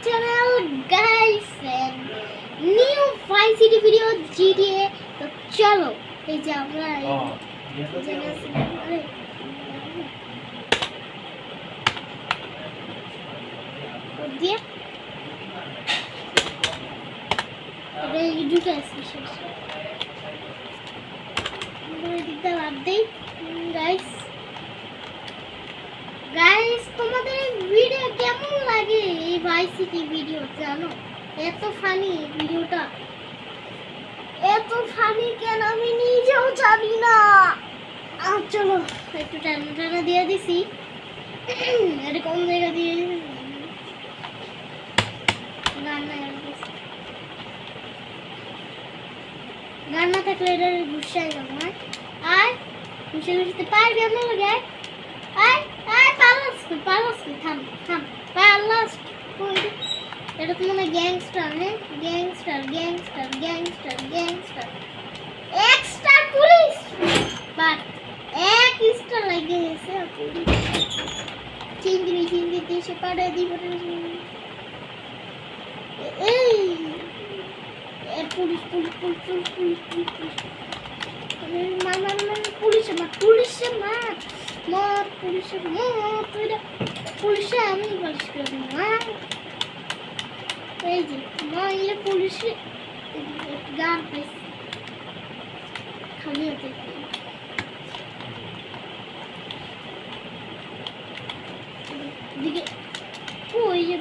channel guys and new Vice City video GTA তো চলো এই যে আমরা দিয়ে এটা ঢুকে আসছে আমরা দিতে আপডেট গাইস তোমাদের এই ভিডিও কেমন লাগে এই ভাইস সিটি ভিডিও জানো এত ফানি ভিডিওটা এত ফানি কেন আমি নিজেও জানি না চলো একটু টানা দিয়ে দিছি এটা কোন জায়গা দিয়ে গান না থাকলে এটা গুছাই যাবো আর গুছাতে পারবি আমরা লাগে আয় পালাস থাম পালাস এটা তো মানে গ্যাংস্টার হ্যাঁ গ্যাংস্টার এক্সট্রা পুলিশ বাট এক স্টার লাগে গেছে চিংড়ি দেশে পাড়া দিব এই পুলিশ পুলিশে আমি বলিস করে দিই এই যে মাইলে পুলিশে গান পাইছি খালি হতে দিকে ওই যে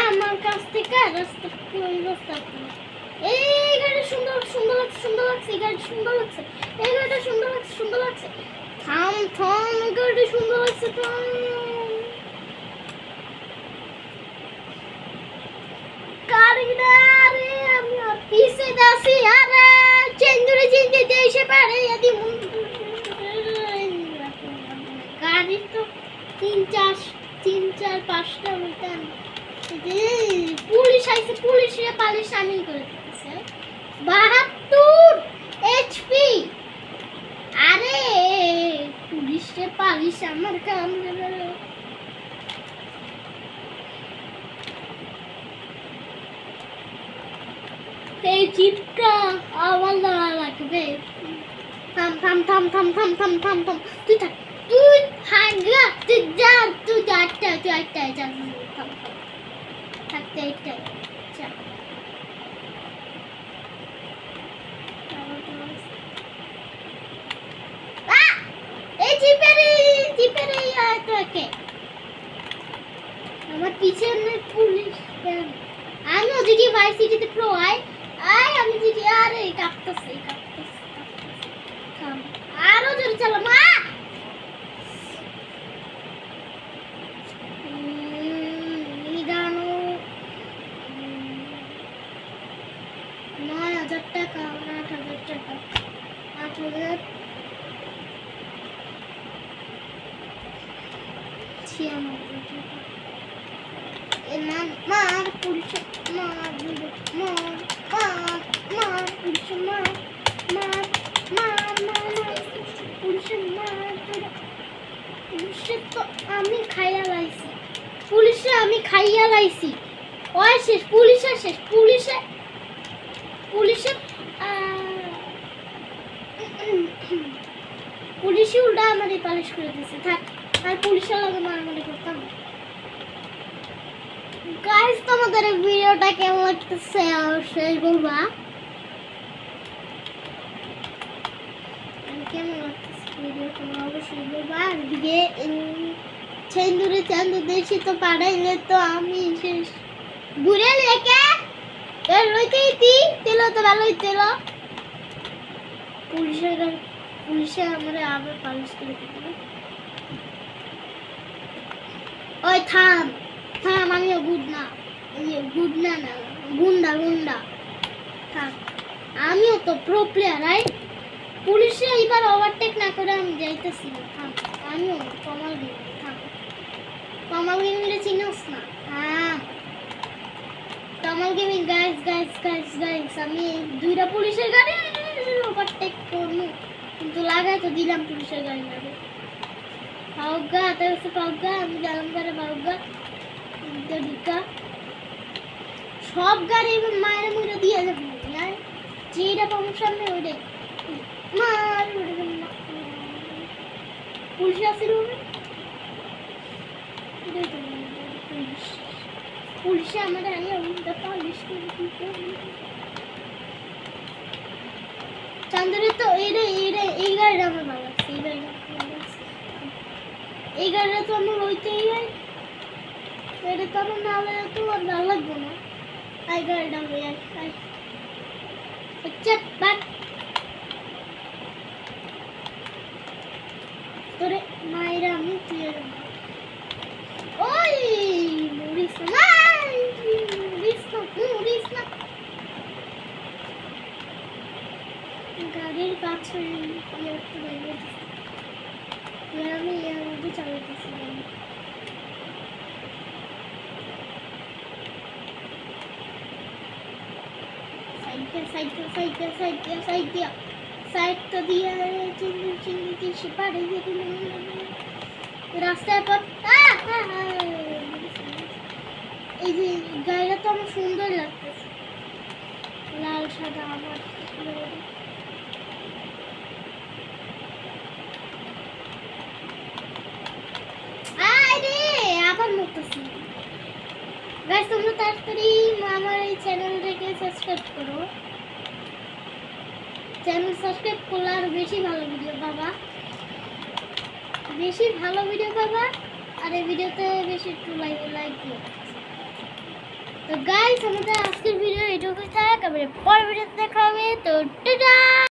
আমার কাছ থেকে রাস্তা ওই রাস্তা এই গাড়ি সুন্দর লাগছে এই গাড়ি সুন্দর লাগছে এই গাড়িটা সুন্দর লাগছে থাম গাড়ি সুন্দর লাগছে কারিনারে আমি আর পিছে দাসি আরে চেঞ্জুরি দেশে পারে যদি গাড়ি তো 3-4-5টা উল্টান পুলিশ আইছে পুলিশে পালিশ সামিল করে দিতেছে 72 এইচপি আরে পুলিশে পালিশ আমার কাম এই চিপটা আওয়াজ লাগবে থাম তুই হাগা তুই যা থাকতে এইটাই এই জিপের আমার পিছনে পুলিশ আমি ওদিকে ভাইস সিটিতে প্রো আমি যদি আরে কাঁপতেছে আরো জোরে চালা মা টাকা 8,000 টাকা 8,000 মার পুলিশ তো আমি খাইয়া লাইছি ওই শেষ পুলিশে উল্টা আমাদের পালিশ করে দিয়েছে থাক আর পুলিশের লগে মারামারি করতাম গাইস তোমাদের এই ভিডিওটা কেমন লাগতেছে অবশ্যই বলবা কেমন লাগতেছে ভিডিও তোমরা অবশ্যই বলবা আর দিকে চেন্দুরে চান্দু দেশি তো পাড়াইলে তো আমি শেষ ঘুরে লেকে লইতেই তেল তো ভালোই তেল পুলিশে আমরা আবার পালিশ করে দিতে ওই থাম আমিও গুন্ডা থাম আমিও তো প্রো প্লেয়ার পুলিশে এবার ওভারটেক না করে আমি যাইতেছি না থাম আমিও কমাল গেমিংলে চিনোস না কমাল গেমিং গাইস আমি 2টা পুলিশের গাড়ি ওভারটেক করবো কিন্তু লাগাই তো দিলাম পুলিশের গাড়ি লাগে পাউগা তারপর পাউগা আমি গেলাম করে পাউগা দিকা সব গাড়ি মায়ের মুড়ে দিয়ে যাবো আর যেটা পাবো সামনে ওইটাই মার পুলিশ আসছিল পুলিশে আমাদের আগে পুলিশ চান্দরে তো এই গাড়িটা আমার ভালো লাগছে এই গাড়িটা তো আমার ওইতেই হয় এটা তো আমার না হলে তো আর ভালো লাগবে না এই গাড়িটা হয়ে যায় চপ বাট তোরে মায়েরা আমি তুই ওই মরিস না গাড়ির কাছে আমি এর মধ্যে চালাতেছি সাইড তো দিয়ে চিংড়ি সেপারে রাস্তায় পর এই যে গাড়িটা তো আমার সুন্দর লাগতেছে লাল সাদা আমার আবার মরতেছি গাইস তোমরা তাড়াতাড়ি আমার এই চ্যানেলটাকে সাবস্ক্রাইব করো চ্যানেল সাবস্ক্রাইব করলে আরো বেশি ভালো ভিডিও পাবা আর এই ভিডিওতে বেশি একটু লাইক দিও তো গাইস আমাদের আজকের ভিডিও এটুকুই থাক আবার পরের ভিডিওতে দেখা হবে তো টাটা।